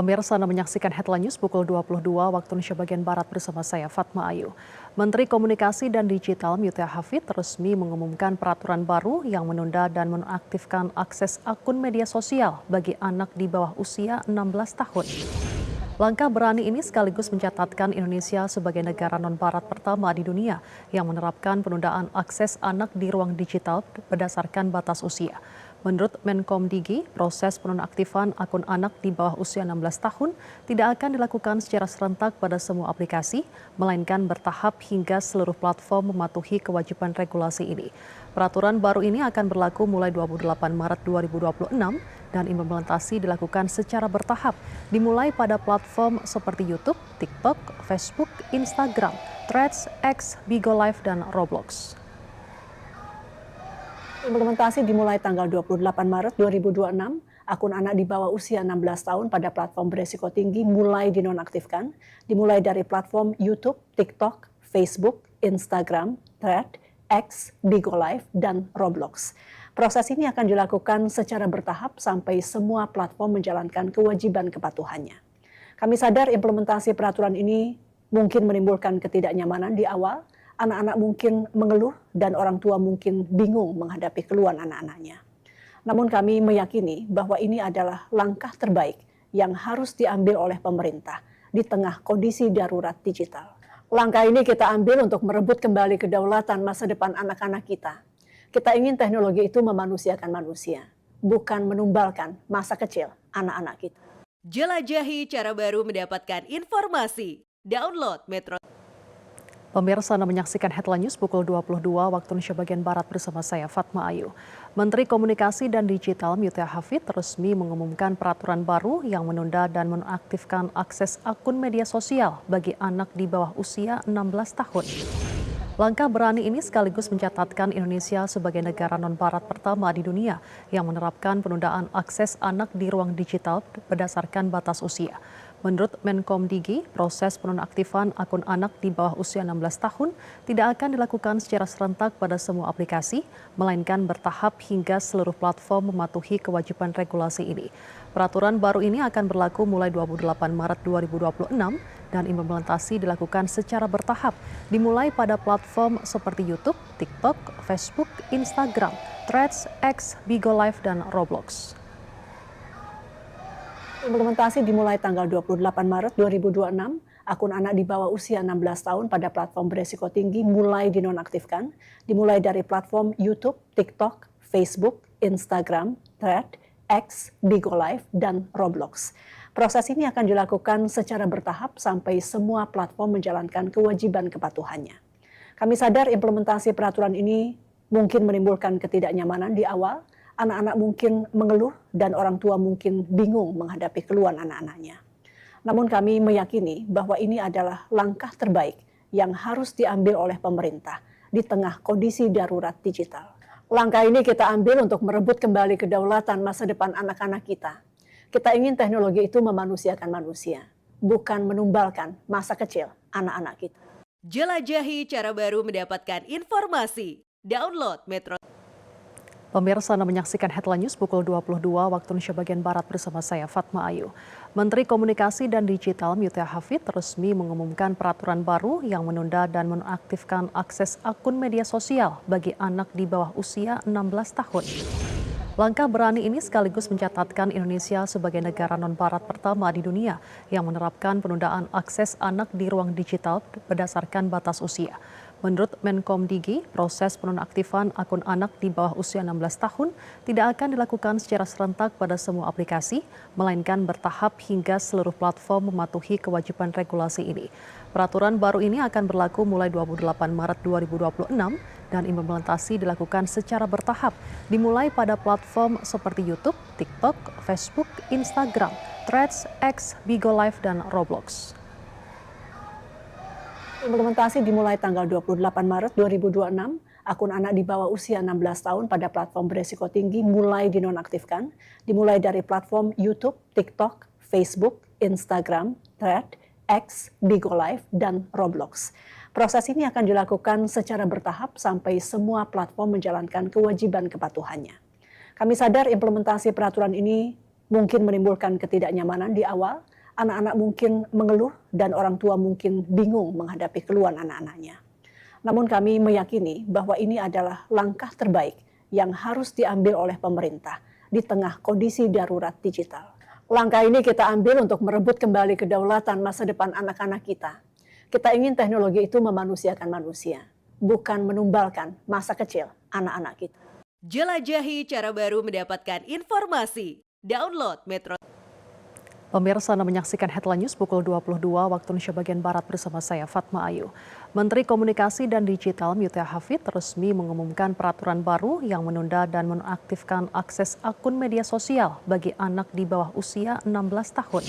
Pemirsa Anda menyaksikan Headline News pukul 22 waktu Indonesia bagian Barat bersama saya Fatma Ayu. Menteri Komunikasi dan Digital Yudhya Hafidz resmi mengumumkan peraturan baru yang menunda dan menonaktifkan akses akun media sosial bagi anak di bawah usia 16 tahun. Langkah berani ini sekaligus mencatatkan Indonesia sebagai negara non-barat pertama di dunia yang menerapkan penundaan akses anak di ruang digital berdasarkan batas usia. Menurut Menkomdigi, proses penonaktifan akun anak di bawah usia 16 tahun tidak akan dilakukan secara serentak pada semua aplikasi, melainkan bertahap hingga seluruh platform mematuhi kewajiban regulasi ini. Peraturan baru ini akan berlaku mulai 28 Maret 2026 dan implementasi dilakukan secara bertahap, dimulai pada platform seperti YouTube, TikTok, Facebook, Instagram, Threads, X, Bigo Live, dan Roblox. Implementasi dimulai tanggal 28 Maret 2026, akun anak di bawah usia 16 tahun pada platform beresiko tinggi mulai dinonaktifkan, dimulai dari platform YouTube, TikTok, Facebook, Instagram, Threads, X, Bigo Live, dan Roblox. Proses ini akan dilakukan secara bertahap sampai semua platform menjalankan kewajiban kepatuhannya. Kami sadar implementasi peraturan ini mungkin menimbulkan ketidaknyamanan di awal. Anak-anak mungkin mengeluh dan orang tua mungkin bingung menghadapi keluhan anak-anaknya. Namun kami meyakini bahwa ini adalah langkah terbaik yang harus diambil oleh pemerintah di tengah kondisi darurat digital. Langkah ini kita ambil untuk merebut kembali kedaulatan masa depan anak-anak kita. Kita ingin teknologi itu memanusiakan manusia, bukan menumbalkan masa kecil anak-anak kita. Jelajahi cara baru mendapatkan informasi. Download Metro. Pemirsa Anda menyaksikan Headline News pukul 22 waktu Indonesia bagian Barat bersama saya Fatma Ayu. Menteri Komunikasi dan Digital Yudhya Hafidz resmi mengumumkan peraturan baru yang menunda dan menonaktifkan akses akun media sosial bagi anak di bawah usia 16 tahun. Langkah berani ini sekaligus mencatatkan Indonesia sebagai negara non-barat pertama di dunia yang menerapkan penundaan akses anak di ruang digital berdasarkan batas usia. Menurut Menkomdigi, proses penonaktifan akun anak di bawah usia 16 tahun tidak akan dilakukan secara serentak pada semua aplikasi, melainkan bertahap hingga seluruh platform mematuhi kewajiban regulasi ini. Peraturan baru ini akan berlaku mulai 28 Maret 2026 dan implementasi dilakukan secara bertahap, dimulai pada platform seperti YouTube, TikTok, Facebook, Instagram, Threads, X, Bigo Live, dan Roblox. Implementasi dimulai tanggal 28 Maret 2026, akun anak di bawah usia 16 tahun pada platform beresiko tinggi mulai dinonaktifkan, dimulai dari platform YouTube, TikTok, Facebook, Instagram, Threads, X, Bigo Live, dan Roblox. Proses ini akan dilakukan secara bertahap sampai semua platform menjalankan kewajiban kepatuhannya. Kami sadar implementasi peraturan ini mungkin menimbulkan ketidaknyamanan di awal. Anak-anak mungkin mengeluh dan orang tua mungkin bingung menghadapi keluhan anak-anaknya. Namun kami meyakini bahwa ini adalah langkah terbaik yang harus diambil oleh pemerintah di tengah kondisi darurat digital. Langkah ini kita ambil untuk merebut kembali kedaulatan masa depan anak-anak kita. Kita ingin teknologi itu memanusiakan manusia, bukan menumbalkan masa kecil anak-anak kita. Jelajahi cara baru mendapatkan informasi. Download Metro. Pemirsa Anda menyaksikan Headline News pukul 22 waktu Indonesia bagian Barat bersama saya Fatma Ayu. Menteri Komunikasi dan Digital Yudhya Hafidz resmi mengumumkan peraturan baru yang menunda dan menonaktifkan akses akun media sosial bagi anak di bawah usia 16 tahun. Langkah berani ini sekaligus mencatatkan Indonesia sebagai negara non-barat pertama di dunia yang menerapkan penundaan akses anak di ruang digital berdasarkan batas usia. Menurut Menkomdigi, proses penonaktifan akun anak di bawah usia 16 tahun tidak akan dilakukan secara serentak pada semua aplikasi, melainkan bertahap hingga seluruh platform mematuhi kewajiban regulasi ini. Peraturan baru ini akan berlaku mulai 28 Maret 2026 dan implementasi dilakukan secara bertahap, dimulai pada platform seperti YouTube, TikTok, Facebook, Instagram, Threads, X, Bigo Live, dan Roblox. Implementasi dimulai tanggal 28 Maret 2026, akun anak di bawah usia 16 tahun pada platform beresiko tinggi mulai dinonaktifkan, dimulai dari platform YouTube, TikTok, Facebook, Instagram, Threads, X, Bigo Live, dan Roblox. Proses ini akan dilakukan secara bertahap sampai semua platform menjalankan kewajiban kepatuhannya. Kami sadar implementasi peraturan ini mungkin menimbulkan ketidaknyamanan di awal. Anak-anak mungkin mengeluh dan orang tua mungkin bingung menghadapi keluhan anak-anaknya. Namun kami meyakini bahwa ini adalah langkah terbaik yang harus diambil oleh pemerintah di tengah kondisi darurat digital. Langkah ini kita ambil untuk merebut kembali kedaulatan masa depan anak-anak kita. Kita ingin teknologi itu memanusiakan manusia, bukan menumbalkan masa kecil anak-anak kita. Jelajahi cara baru mendapatkan informasi. Download Metro. Pemirsa, Anda menyaksikan Headline News pukul 22 waktu Indonesia bagian Barat bersama saya Fatma Ayu. Menteri Komunikasi dan Digital Yudhya Hafid resmi mengumumkan peraturan baru yang menunda dan menonaktifkan akses akun media sosial bagi anak di bawah usia 16 tahun.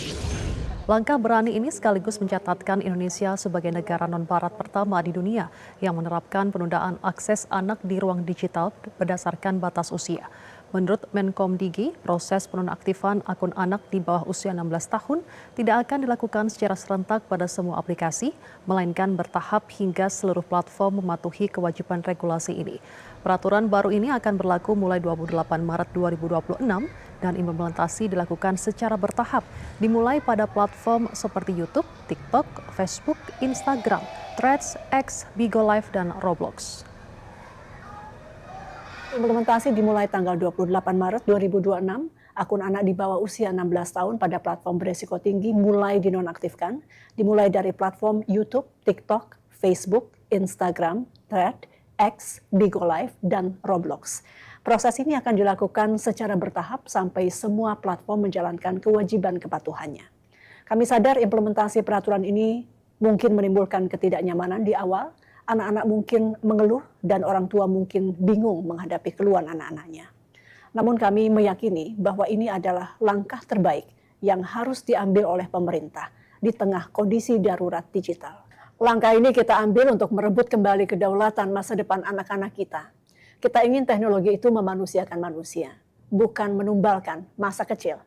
Langkah berani ini sekaligus mencatatkan Indonesia sebagai negara non-barat pertama di dunia yang menerapkan penundaan akses anak di ruang digital berdasarkan batas usia. Menurut Menkomdigi, proses penonaktifan akun anak di bawah usia 16 tahun tidak akan dilakukan secara serentak pada semua aplikasi, melainkan bertahap hingga seluruh platform mematuhi kewajiban regulasi ini. Peraturan baru ini akan berlaku mulai 28 Maret 2026 dan implementasi dilakukan secara bertahap, dimulai pada platform seperti YouTube, TikTok, Facebook, Instagram, Threads, X, Bigo Live, dan Roblox. Implementasi dimulai tanggal 28 Maret 2026, akun anak di bawah usia 16 tahun pada platform beresiko tinggi mulai dinonaktifkan, dimulai dari platform YouTube, TikTok, Facebook, Instagram, Threads, X, Bigo Live, dan Roblox. Proses ini akan dilakukan secara bertahap sampai semua platform menjalankan kewajiban kepatuhannya. Kami sadar implementasi peraturan ini mungkin menimbulkan ketidaknyamanan di awal. Anak-anak mungkin mengeluh dan orang tua mungkin bingung menghadapi keluhan anak-anaknya. Namun kami meyakini bahwa ini adalah langkah terbaik yang harus diambil oleh pemerintah di tengah kondisi darurat digital. Langkah ini kita ambil untuk merebut kembali kedaulatan masa depan anak-anak kita. Kita ingin teknologi itu memanusiakan manusia, bukan menumbalkan masa kecil